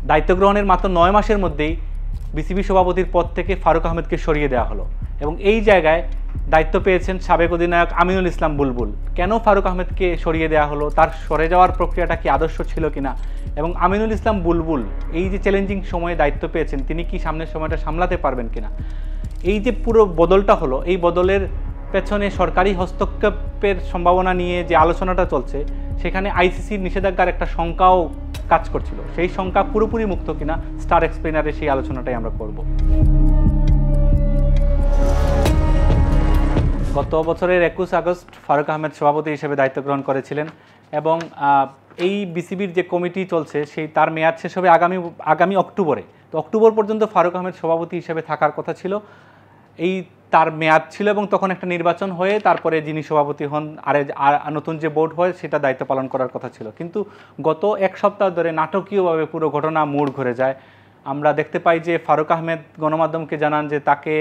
দায়িত্ব গ্রহণের মাত্র 9 মাসের মধ্যেই বিসিবি সভাপতির পদ থেকে ফারুক আহমেদকে সরিয়ে দেওয়া হলো এবং এই জায়গায় দায়িত্ব পেয়েছেন সাবেক অধিনায়ক আমিনুল ইসলাম বুলবুল। কেন ফারুক আহমেদকে সরিয়ে দেওয়া হলো, তার সরে যাওয়ার প্রক্রিয়াটা কি আদর্শ ছিল কিনা, এবং আমিনুল ইসলাম বুলবুল এই যে চ্যালেঞ্জিং সময়ে দায়িত্ব পেয়েছেন তিনি কি সামনের সময়টা সামলাতে পারবেন কিনা, এই যে পুরো বদলটা হলো এই বদলের পেছনে সরকারি হস্তক্ষেপের সম্ভাবনা নিয়ে যে আলোচনাটা চলছে সেখানে আইসিসির নিষেধাজ্ঞার একটা শঙ্কাও কাজ করছিল। সেই শঙ্কা পুরোপুরি মুক্ত কিনা স্টার এক্সপ্লেনারে সেই আলোচনাটাই আমরা করব। গত বছরের 21 আগস্ট ফারুক আহমেদ সভাপতি হিসেবে দায়িত্ব গ্রহণ করেছিলেন এবং এই বিসিবির যে কমিটি চলছে সেই তার মেয়াদ শেষ হবে আগামী অক্টোবরে। তো অক্টোবর পর্যন্ত ফারুক আহমেদ সভাপতি হিসেবে থাকার কথা ছিল, এই তার মেয়াদ ছিল এবং তখন একটা নির্বাচন হয়ে তারপরে যিনি সভাপতি হন আর নতুন যে বোর্ড হয় সেটা দায়িত্ব পালন করার কথা ছিল। কিন্তু গত এক সপ্তাহ ধরে নাটকীয়ভাবে পুরো ঘটনা মোড় ঘুরে যায়। আমরা দেখতে পাই যে ফারুক আহমেদ গণমাধ্যমকে জানান যে তাকে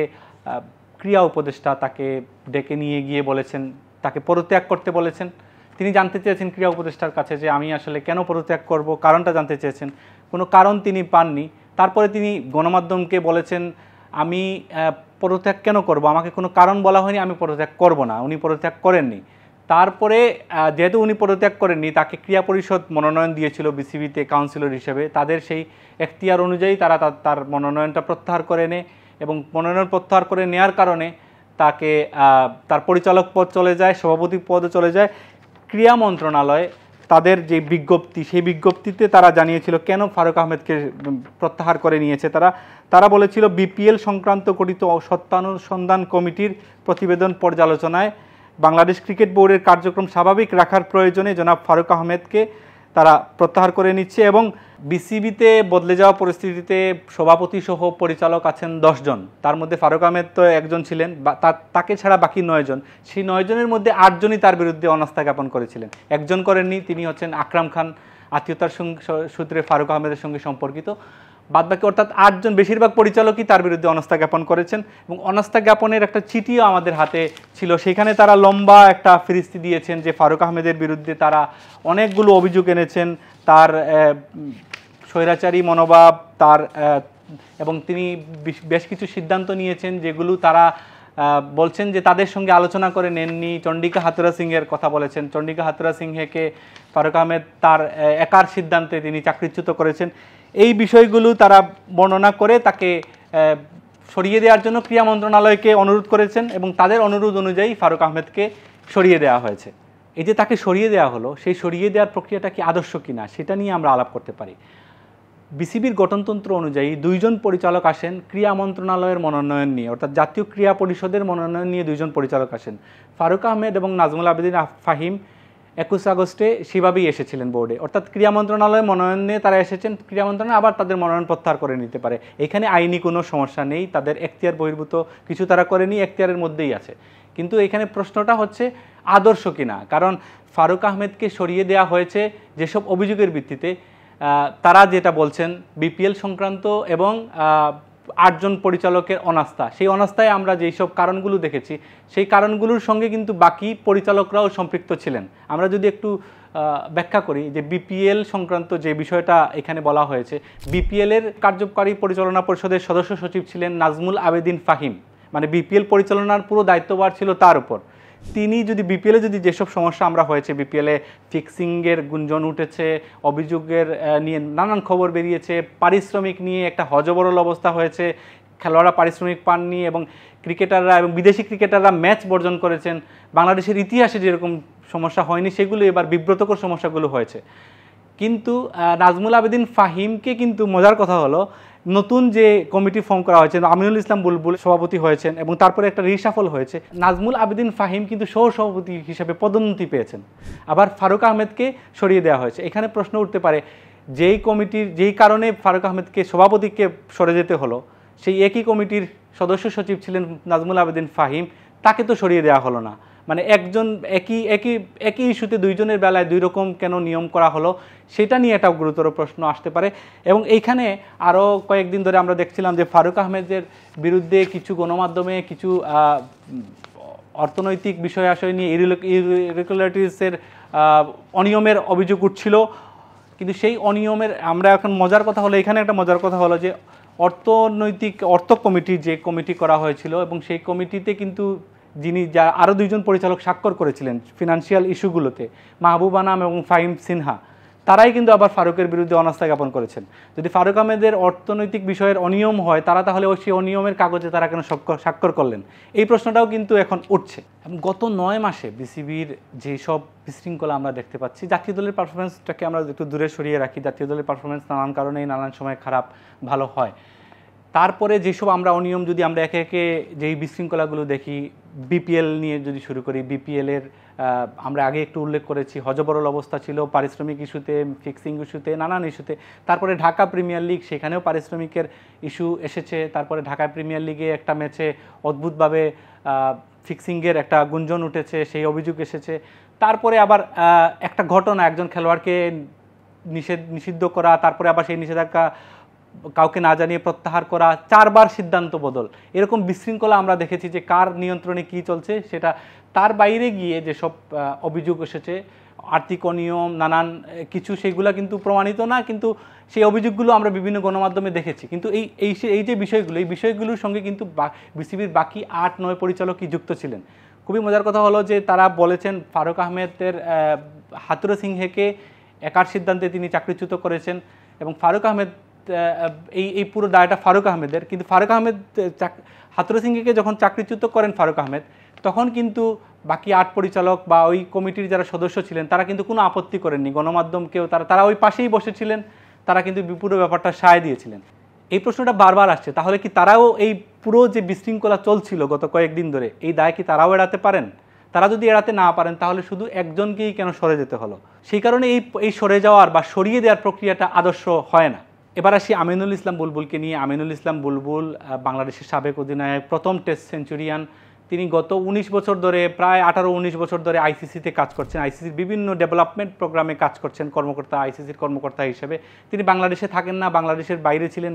ক্রীড়া উপদেষ্টা তাকে ডেকে নিয়ে গিয়ে বলেছেন, তাকে পদত্যাগ করতে বলেছেন। তিনি জানতে চেয়েছেন ক্রীড়া উপদেষ্টার কাছে যে আমি আসলে কেন পদত্যাগ করব, কারণটা জানতে চেয়েছেন, কোনো কারণ তিনি পাননি। তারপরে তিনি গণমাধ্যমকে বলেছেন আমি পদত্যাগ কেন করব, আমাকে কোনো কারণ বলা হয়নি, আমি পদত্যাগ করব না। উনি পদত্যাগ করেননি। তারপরে যেহেতু উনি পদত্যাগ করেননি তাকে ক্রীড়া পরিষদ মনোনয়ন দিয়েছিল বিসিবিতে কাউন্সিলর হিসেবে, তাদের সেই এখতিয়ার অনুযায়ী তারা তার মনোনয়নটা প্রত্যাহার করে নেয় এবং মনোনয়ন প্রত্যাহার করে নেওয়ার কারণে তাকে তার পরিচালক পদ চলে যায়, সভাপতি পদে চলে যায়। ক্রীড়া মন্ত্রণালয় তাদের যে বিজ্ঞপ্তি সেই বিজ্ঞপ্তিতে তারা জানিয়েছিল কেন ফারুক আহমেদকে প্রত্যাহার করে নিয়েছে। তারা বলেছিল বিপিএল সংক্রান্ত গঠিত সত্যানুসন্ধান কমিটির প্রতিবেদন পর্যালোচনায় বাংলাদেশ ক্রিকেট বোর্ডের কার্যক্রম স্বাভাবিক রাখার প্রয়োজনে জনাব ফারুক আহমেদকে তারা প্রত্যাহার করে নিচ্ছে এবং বিসিবিতে বদলে যাওয়া পরিস্থিতিতে সভাপতি সহ পরিচালক আছেন 10 জন, তার মধ্যে ফারুক আহমেদ তো একজন ছিলেন, তাকে ছাড়া বাকি 9 জন। সেই 9 জনের মধ্যে 8 জনই তার বিরুদ্ধে অনাস্থা জ্ঞাপন করেছিলেন। একজন করেননি, তিনি হচ্ছেন আকরাম খান, আত্মীয়তার সূত্রে ফারুক আহমেদের সঙ্গে সম্পর্কিত। বাদবাকি অর্থাৎ 8 জন, বেশিরভাগ পরিচালকই তার বিরুদ্ধে অনাস্থা জ্ঞাপন করেছেন এবং অনাস্থা জ্ঞাপনের একটা চিঠিও আমাদের হাতে ছিল। সেখানে তারা লম্বা একটা ফিরিস্তি দিয়েছেন যে ফারুক আহমেদের বিরুদ্ধে তারা অনেকগুলো অভিযোগ এনেছেন, তার স্বৈরাচারী মনোভাব, তার এবং তিনি বেশ কিছু সিদ্ধান্ত নিয়েছেন যেগুলো তারা বলছেন যে তাদের সঙ্গে আলোচনা করে নেননি। চন্ডিকা হাতুরা সিংহের কথা বলেছেন, চন্ডিকা হাতুরা সিংহকে ফারুক আহমেদ তার একার সিদ্ধান্তে তিনি চাকরিচ্যুত করেছেন। এই বিষয়গুলো তারা বর্ণনা করে তাকে সরিয়ে দেওয়ার জন্য ক্রীড়া মন্ত্রণালয়কে অনুরোধ করেছেন এবং তাদের অনুরোধ অনুযায়ী ফারুক আহমেদকে সরিয়ে দেওয়া হয়েছে। এই যে তাকে সরিয়ে দেওয়া হলো, সেই সরিয়ে দেওয়ার প্রক্রিয়াটা কি আদর্শ কিনা সেটা নিয়ে আমরা আলাপ করতে পারি। বিসিবির গঠনতন্ত্র অনুযায়ী 2 জন পরিচালক আসেন ক্রীড়া মন্ত্রণালয়ের মনোনয়ন নিয়ে, অর্থাৎ জাতীয় ক্রীড়া পরিষদের মনোনয়ন নিয়ে 2 জন পরিচালক আসেন। ফারুক আহমেদ এবং নাজমুল আবেদিন ফাহিম 21 আগস্টে সেভাবেই এসেছিলেন বোর্ডে, অর্থাৎ ক্রীড়া মন্ত্রণালয়ের মনোনয়ন নিয়ে তারা এসেছেন। ক্রীড়া মন্ত্রণালয় আবার তাদের মনোনয়ন প্রত্যাহার করে নিতে পারে, এখানে আইনি কোনো সমস্যা নেই। তাদের এখতিয়ার বহির্ভূত কিছু তারা করেনি, এখতিয়ারের মধ্যেই আছে। কিন্তু এখানে প্রশ্নটা হচ্ছে আদর্শ কিনা, কারণ ফারুক আহমেদকে সরিয়ে দেওয়া হয়েছে যেসব অভিযোগের ভিত্তিতে তারা যেটা বলছেন বিপিএল সংক্রান্ত এবং 8 জন পরিচালকের অনাস্থা, সেই অনাস্থায় আমরা যেই সব কারণগুলো দেখেছি সেই কারণগুলোর সঙ্গে কিন্তু বাকি পরিচালকরাও সম্পৃক্ত ছিলেন। আমরা যদি একটু ব্যাখ্যা করি যে বিপিএল সংক্রান্ত যে বিষয়টা এখানে বলা হয়েছে, বিপিএলের কার্যকারী পরিচালনা পরিষদের সদস্য সচিব ছিলেন নাজমুল আবেদিন ফাহিম, মানে বিপিএল পরিচালনার পুরো দায়িত্বভার ছিল তার উপর। তিনি যদি বিপিএলে যেসব সমস্যা আমরা হয়েছে, বিপিএলে ফিক্সিংয়ের গুঞ্জন উঠেছে, অভিযোগের নিয়ে নানান খবর বেরিয়েছে, পারিশ্রমিক নিয়ে একটা হযবরল অবস্থা হয়েছে, খেলোয়াড়রা পারিশ্রমিক পাননি এবং ক্রিকেটাররা এবং বিদেশি ক্রিকেটাররা ম্যাচ বর্জন করেছেন, বাংলাদেশের ইতিহাসে যেরকম সমস্যা হয়নি সেগুলো এবার বিব্রতকর সমস্যাগুলো হয়েছে। কিন্তু নাজমুল আবেদিন ফাহিমকে কিন্তু মজার কথা হলো নতুন যে কমিটি ফর্ম করা হয়েছে, আমিনুল ইসলাম বুলবুল সভাপতি হয়েছেন এবং তারপরে একটা রিসাফল হয়েছে, নাজমুল আবেদিন ফাহিম কিন্তু সহ সভাপতি হিসেবে পদোন্নতি পেয়েছেন। আবার ফারুক আহমেদকে সরিয়ে দেওয়া হয়েছে। এখানে প্রশ্ন উঠতে পারে যেই কারণে ফারুক আহমেদকে সভাপতিকে সরে যেতে হলো, সেই একই কমিটির সদস্য সচিব ছিলেন নাজমুল আবেদিন ফাহিম, তাকে তো সরিয়ে দেওয়া হলো না। মানে একজন একই ইস্যুতে 2 জনের বেলায় 2 রকম কেন নিয়ম করা হলো, সেটা নিয়ে একটা গুরুতর প্রশ্ন আসতে পারে। এবং এইখানে আরও কয়েকদিন ধরে আমরা দেখছিলাম যে ফারুক আহমেদের বিরুদ্ধে কিছু গণমাধ্যমে কিছু অর্থনৈতিক বিষয় নিয়ে ইরেগুলারিটিসের অনিয়মের অভিযোগ উঠছিল। কিন্তু সেই অনিয়মের আমরা এখন মজার কথা হলো, এখানে একটা মজার কথা হলো যে অর্থ কমিটি যে কমিটি করা হয়েছিল এবং সেই কমিটিতে কিন্তু যিনি যা আরও দুইজন পরিচালক স্বাক্ষর করেছিলেন ফিনান্সিয়াল ইস্যুগুলোতে, মাহবুব আনাম এবং ফাহিম সিনহা, তারাই কিন্তু আবার ফারুকের বিরুদ্ধে অনাস্থা জ্ঞাপন করেছেন। যদি ফারুক আহমেদের অর্থনৈতিক বিষয়ের অনিয়ম হয়, তারা তাহলে ওই সেই অনিয়মের কাগজে তারা কেন স্বাক্ষর করলেন, এই প্রশ্নটাও কিন্তু এখন উঠছে। এবং গত 9 মাসে বিসিবির যেসব বিশৃঙ্খলা আমরা দেখতে পাচ্ছি, জাতীয় দলের পারফরমেন্সটাকে আমরা একটু দূরে সরিয়ে রাখি, জাতীয় দলের পারফরমেন্স নানান কারণেই নানান সময় খারাপ ভালো হয়, তারপরে যেসব আমরা অনিয়ম যদি আমরা একে একে যেই বিশৃঙ্খলাগুলো দেখি, বিপিএল নিয়ে যদি শুরু করি, বিপিএলের আমরা আগে একটু উল্লেখ করেছি, হযবরল অবস্থা ছিল পারিশ্রমিক ইস্যুতে, ফিক্সিং ইস্যুতে, নানান ইস্যুতে। তারপরে ঢাকা প্রিমিয়ার লিগ, সেখানেও পারিশ্রমিকের ইস্যু এসেছে। তারপরে ঢাকা প্রিমিয়ার লিগে একটা ম্যাচে অদ্ভুতভাবে ফিক্সিংয়ের একটা গুঞ্জন উঠেছে, সেই অভিযোগ এসেছে। তারপরে আবার একটা ঘটনা, একজন খেলোয়াড়কে নিষিদ্ধ করা, তারপরে আবার সেই নিষেধাজ্ঞা কাউকে না জানিয়ে প্রত্যাহার করা, 4 বার সিদ্ধান্ত বদল, এরকম বিশৃঙ্খলা আমরা দেখেছি যে কার নিয়ন্ত্রণে কি চলছে সেটা তার বাইরে গিয়ে যেসব অভিযোগ এসেছে, আর্থিক অনিয়ম নানান কিছু, সেগুলো কিন্তু প্রমাণিত না, কিন্তু সেই অভিযোগগুলো আমরা বিভিন্ন গণমাধ্যমে দেখেছি। কিন্তু এই যে বিষয়গুলো, এই বিষয়গুলোর সঙ্গে কিন্তু বিসিবির বাকি 8-9 পরিচালকই যুক্ত ছিলেন। খুবই মজার কথা হলো যে তারা বলেছেন ফারুক আহমেদের হাতুড়ে সিংহেকে একার সিদ্ধান্তে তিনি চাকরিচ্যুত করেছেন এবং ফারুক আহমেদ এই পুরো দায়টা ফারুক আহমেদের। কিন্তু ফারুক আহমেদ হাতুড়ে সিংহকে যখন চাকরিচ্যুত করেন ফারুক আহমেদ, তখন কিন্তু বাকি 8 পরিচালক বা ওই কমিটির যারা সদস্য ছিলেন তারা কিন্তু কোনো আপত্তি করেননি, গণমাধ্যমকেও তারা ওই পাশেই বসেছিলেন, তারা কিন্তু পুরো ব্যাপারটা সায় দিয়েছিলেন। এই প্রশ্নটা বারবার আসছে, তাহলে কি তারাও এই পুরো যে বিশৃঙ্খলা চলছিল গত কয়েকদিন ধরে, এই দায় কি তারাও এড়াতে পারেন? তারা যদি এড়াতে না পারেন তাহলে শুধু একজনকেই কেন সরে যেতে হলো? সেই কারণে এই সরে যাওয়ার বা সরিয়ে দেওয়ার প্রক্রিয়াটা আদর্শ হয় না। এবার আসি আমিনুল ইসলাম বুলবুলকে নিয়ে। আমিনুল ইসলাম বুলবুল বাংলাদেশের সাবেক অধিনায়ক, প্রথম টেস্ট সেঞ্চুরিয়ান। তিনি গত 19 বছর ধরে, প্রায় 18-19 বছর ধরে আইসিসিতে কাজ করছেন, আইসিসির বিভিন্ন ডেভেলপমেন্ট প্রোগ্রামে কাজ করছেন আইসিসির কর্মকর্তা হিসেবে। তিনি বাংলাদেশে থাকেন না, বাংলাদেশের বাইরে ছিলেন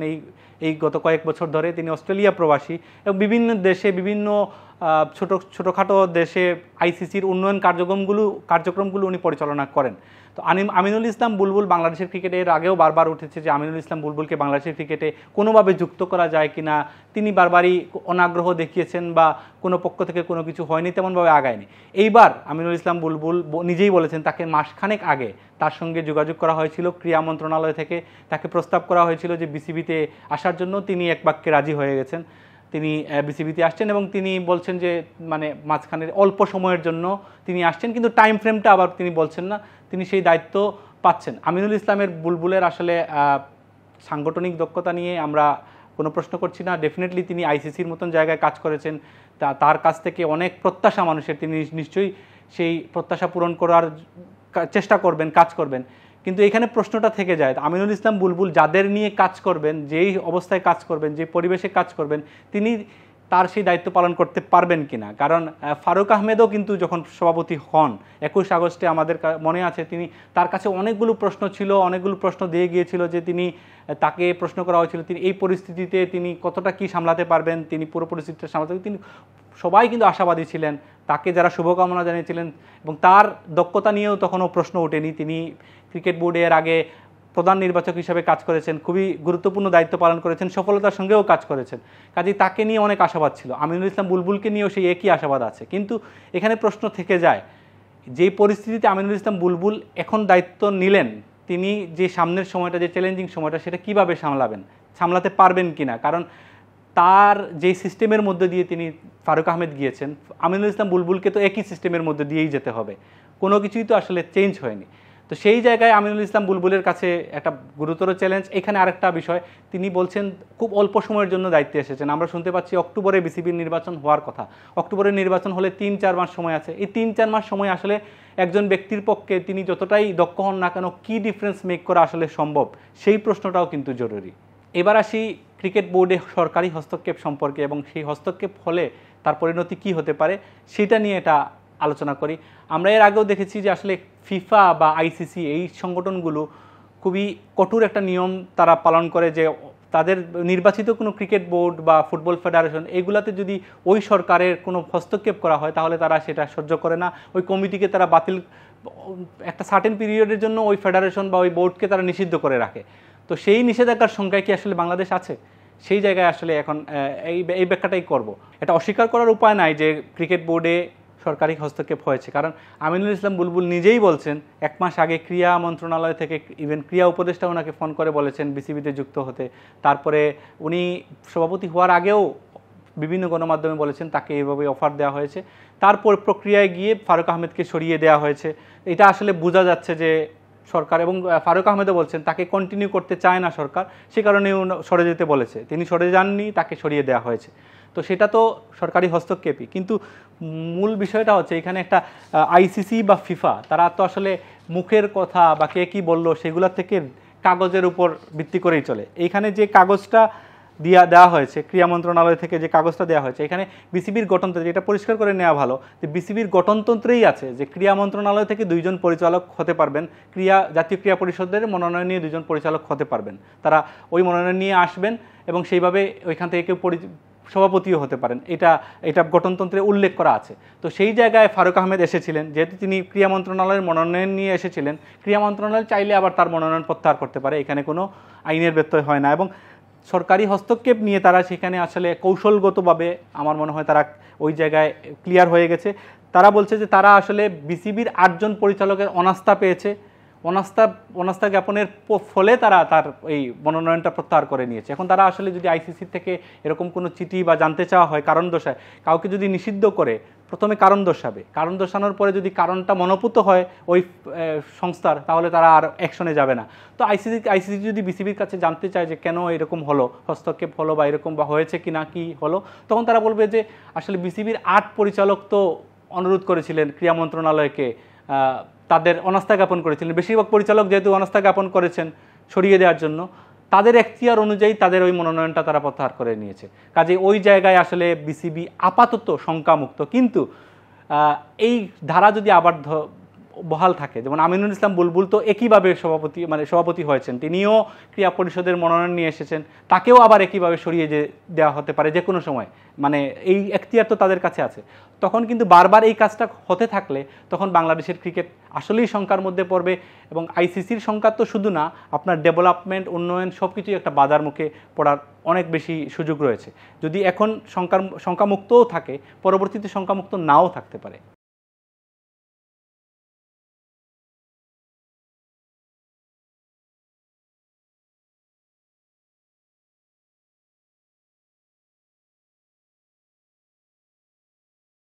এই গত কয়েক বছর ধরে। তিনি অস্ট্রেলিয়া প্রবাসী এবং বিভিন্ন দেশে, বিভিন্ন ছোটোখাটো দেশে আইসিসির উন্নয়ন কার্যক্রমগুলো উনি পরিচালনা করেন। তো আমিনুল ইসলাম বুলবুল বাংলাদেশের ক্রিকেটে এর আগেও বারবার উঠেছে যে আমিনুল ইসলাম বুলবুলকে বাংলাদেশের ক্রিকেটে কোনোভাবে যুক্ত করা যায় কিনা। তিনি বারবারই অনাগ্রহ দেখিয়েছেন বা কোনো পক্ষ থেকে কোনো কিছু হয়নি, তেমনভাবে আগায়নি। এইবার আমিনুল ইসলাম বুলবুল নিজেই বলেছেন তাকে মাসখানেক আগে তার সঙ্গে যোগাযোগ করা হয়েছিল ক্রীড়া মন্ত্রণালয় থেকে, তাকে প্রস্তাব করা হয়েছিল যে বিসিবিতে আসার জন্য। তিনি এক বাক্যে রাজি হয়ে গেছেন, তিনি বিসিবিতে আসছেন এবং তিনি বলছেন যে মানে মাঝখানের অল্প সময়ের জন্য তিনি আসছেন, কিন্তু টাইম ফ্রেমটা আবার তিনি বলছেন না, তিনি সেই দায়িত্ব পাচ্ছেন। আমিনুল ইসলামের বুলবুলের আসলে সাংগঠনিক দক্ষতা নিয়ে আমরা কোনো প্রশ্ন করছি না। ডেফিনেটলি তিনি আইসিসির মতন জায়গায় কাজ করেছেন, তার কাছ থেকে অনেক প্রত্যাশা মানুষের, তিনি নিশ্চয়ই সেই প্রত্যাশা পূরণ করার চেষ্টা করবেন, কাজ করবেন। কিন্তু এখানে প্রশ্নটা থেকে যায়, আমিনুল ইসলাম বুলবুল যাদের নিয়ে কাজ করবেন, যেই অবস্থায় কাজ করবেন, যে পরিবেশে কাজ করবেন, তিনি তার সেই দায়িত্ব পালন করতে পারবেন কিনা। কারণ ফারুক আহমেদও কিন্তু যখন সভাপতি হন 21 আগস্টে, আমাদের মনে আছে, তার কাছে অনেকগুলো প্রশ্ন ছিল, অনেকগুলো প্রশ্ন দিয়ে গিয়েছিল যে তাকে প্রশ্ন করা হয়েছিল তিনি এই পরিস্থিতিতে তিনি কতটা কি সামলাতে পারবেন, তিনি পুরো পরিস্থিতিটা সামলাতে, তিনি সবাই কিন্তু আশাবাদী ছিলেন, তাকে যারা শুভকামনা জানিয়েছিলেন এবং তার দক্ষতা নিয়েও তখনও প্রশ্ন ওঠেনি। তিনি ক্রিকেট বোর্ডে এর আগে প্রধান নির্বাচক হিসেবে কাজ করেছেন, খুবই গুরুত্বপূর্ণ দায়িত্ব পালন করেছেন, সফলতার সঙ্গেও কাজ করেছেন, কাজেই তাকে নিয়ে অনেক আশাবাদ ছিল। আমিনুল ইসলাম বুলবুলকে নিয়েও সেই একই আশাবাদ আছে। কিন্তু এখানে প্রশ্ন থেকে যায়, যে পরিস্থিতিতে আমিনুল ইসলাম বুলবুল এখন দায়িত্ব নিলেন, তিনি যে সামনের সময়টা, যে চ্যালেঞ্জিং সময়টা, সেটা কীভাবে সামলাতে পারবেন কিনা। কারণ তার যে সিস্টেমের মধ্যে দিয়ে তিনি ফারুক আহমেদ গিয়েছেন, আমিনুল ইসলাম বুলবুলকে তো একই সিস্টেমের মধ্যে দিয়েই যেতে হবে, কোনো কিছুই তো আসলে চেঞ্জ হয়নি। তো সেই জায়গায় আমিনুল ইসলাম বুলবুলের কাছে একটা গুরুতর চ্যালেঞ্জ। এখানে আরেকটা বিষয়, তিনি বলছেন খুব অল্প সময়ের জন্য দায়িত্বে এসেছেন। আমরা শুনতে পাচ্ছি অক্টোবরে বিসিবির নির্বাচন হওয়ার কথা, অক্টোবরের নির্বাচন হলে 3-4 মাস সময় আছে। এই 3-4 মাস সময় আসলে একজন ব্যক্তির পক্ষে তিনি যতটাই দক্ষ হন না কেন, কী ডিফারেন্স মেক করা আসলে সম্ভব, সেই প্রশ্নটাও কিন্তু জরুরি। এবার আসি ক্রিকেট বোর্ডে সরকারি হস্তক্ষেপ সম্পর্কে এবং সেই হস্তক্ষেপ হলে তার পরিণতি কী হতে পারে সেটা নিয়ে এটা আলোচনা করি। আমরা এর আগেও দেখেছি যে আসলে ফিফা বা আইসিসি এই সংগঠনগুলো খুবই কঠোর একটা নিয়ম তারা পালন করে, যে তাদের নির্বাচিত কোনো ক্রিকেট বোর্ড বা ফুটবল ফেডারেশন এগুলাতে যদি ওই সরকারের কোনো হস্তক্ষেপ করা হয় তাহলে তারা সেটা সহ্য করে না, ওই কমিটিকে তারা বাতিল একটা সার্টেন পিরিয়ডের জন্য ওই ফেডারেশন বা ওই বোর্ডকে তারা নিষিদ্ধ করে রাখে। তো সেই নিষেধাজ্ঞার সংখ্যায় কি আসলে বাংলাদেশ আছে? সেই জায়গায় আসলে এখন এই ব্যাখ্যাটাই করব। এটা অস্বীকার করার উপায় নাই যে ক্রিকেট বোর্ডে সরকারি হস্তক্ষেপ হয়েছে, কারণ আমিনুল ইসলাম বুলবুল নিজেই বলছেন 1 মাস আগে ক্রীড়া মন্ত্রণালয় থেকে ইভেন ক্রীড়া উপদেষ্টা ওনাকে ফোন করে বলেছেন বিসিবিতে যুক্ত হতে। তারপরে উনি সভাপতি হওয়ার আগেও বিভিন্ন গণমাধ্যমে বলেছেন তাকে এইভাবে অফার দেওয়া হয়েছে। তারপর প্রক্রিয়ায় গিয়ে ফারুক আহমেদকে সরিয়ে দেওয়া হয়েছে। এটা আসলে বোঝা যাচ্ছে যে সরকার, এবং ফারুক আহমেদও বলছেন তাকে কন্টিনিউ করতে চায় না সরকার, সে কারণে সরে যেতে বলেছে। তিনি সরে যাননি, তাকে সরিয়ে দেওয়া হয়েছে। তো সেটা তো সরকারি হস্তক্ষেপই, কিন্তু মূল বিষয়টা হচ্ছে এখানে একটা আইসিসি বা ফিফা তারা তো আসলে মুখের কথা বা কে কী বললো সেগুলোর থেকে কাগজের উপর ভিত্তি করেই চলে। এইখানে যে কাগজটা দেওয়া হয়েছে ক্রীড়া মন্ত্রণালয় থেকে, যে কাগজটা দেওয়া হয়েছে, এখানে বিসিবির গঠনতন্ত্র, এটা পরিষ্কার করে নেওয়া ভালো যে বিসিবির গঠনতন্ত্রেই আছে যে ক্রীড়া মন্ত্রণালয় থেকে 2 জন পরিচালক হতে পারবেন, জাতীয় ক্রীড়া পরিষদের মনোনয়ন নিয়ে 2 জন পরিচালক হতে পারবেন। তারা ওই মনোনয়ন নিয়ে আসবেন এবং সেইভাবে ওইখান থেকে কেউ সভাপতিও হতে পারেন। এটা গঠনতন্ত্রে উল্লেখ করা আছে। তো সেই জায়গায় ফারুক আহমেদ এসেছিলেন, যেহেতু তিনি ক্রীড়া মন্ত্রণালয়ের মনোনয়ন নিয়ে এসেছিলেন, ক্রীড়া মন্ত্রণালয় চাইলে আবার তার মনোনয়ন প্রত্যাহার করতে পারে, এখানে কোনো আইনের ব্যত্যয় হয় না। এবং সরকারি হস্তক্ষেপ নিয়ে তারা সেখানে আসলে কৌশলগতভাবে আমার মনে হয় তারা ওই জায়গায় ক্লিয়ার হয়ে গেছে। তারা বলছে যে তারা আসলে বিসিবির 8 জন পরিচালকের অনাস্থা পেয়েছে, অনাস্থা জ্ঞাপনের ফলে তারা তার এই মনোনয়নটা প্রত্যাহার করে নিয়েছে। এখন তারা আসলে যদি আইসিসি থেকে এরকম কোনো চিঠি বা জানতে চাওয়া হয় কারণ দর্শায়, কাউকে যদি নিষিদ্ধ করে প্রথমে কারণ দর্শাবে, কারণ দর্শানোর পরে যদি কারণটা মনোপুত হয় ওই সংস্থার, তাহলে তারা আর অ্যাকশনে যাবে না। তো আইসিসি যদি বিসিবির কাছে জানতে চায় যে কেন এরকম হলো, হস্তক্ষেপ হলো বা এরকম বা হয়েছে কি না কি হলো, তখন তারা বলবে যে আসলে বিসিবির 8 পরিচালক তো অনুরোধ করেছিলেন ক্রীড়া মন্ত্রণালয়কে, তাদের অনাস্থা জ্ঞাপন করেছিলেন। বেশিরভাগ পরিচালক যেহেতু অনাস্থা জ্ঞাপন করেছেন সরিয়ে দেওয়ার জন্য, তাদের এখতিয়ার অনুযায়ী তাদের ওই মনোনয়নটা তারা প্রত্যাহার করে নিয়েছে। কাজে ওই জায়গায় আসলে বিসিবি আপাতত শঙ্কামুক্ত। কিন্তু এই ধারা যদি আবার বহাল থাকে, যেমন আমিনুল ইসলাম বুলবুল তো একইভাবে সভাপতি হয়েছেন, তিনিও ক্রীড়া পরিষদের মনোনয়ন নিয়ে এসেছেন, তাকেও আবার একইভাবে সরিয়ে দেওয়া হতে পারে যে কোনো সময়, এই এখতিয়ার তো তাদের কাছে আছে। তখন কিন্তু বারবার এই কাজটা হতে থাকলে তখন বাংলাদেশের ক্রিকেট আসলেই শঙ্কার মধ্যে পড়বে, এবং আইসিসির শঙ্কা তো শুধু না, আপনার ডেভেলপমেন্ট, উন্নয়ন সব কিছুই একটা বাধার মুখে পড়ার অনেক বেশি সুযোগ রয়েছে। যদি এখন শঙ্কামুক্তও থাকে, পরবর্তীতে শঙ্কামুক্ত নাও থাকতে পারে।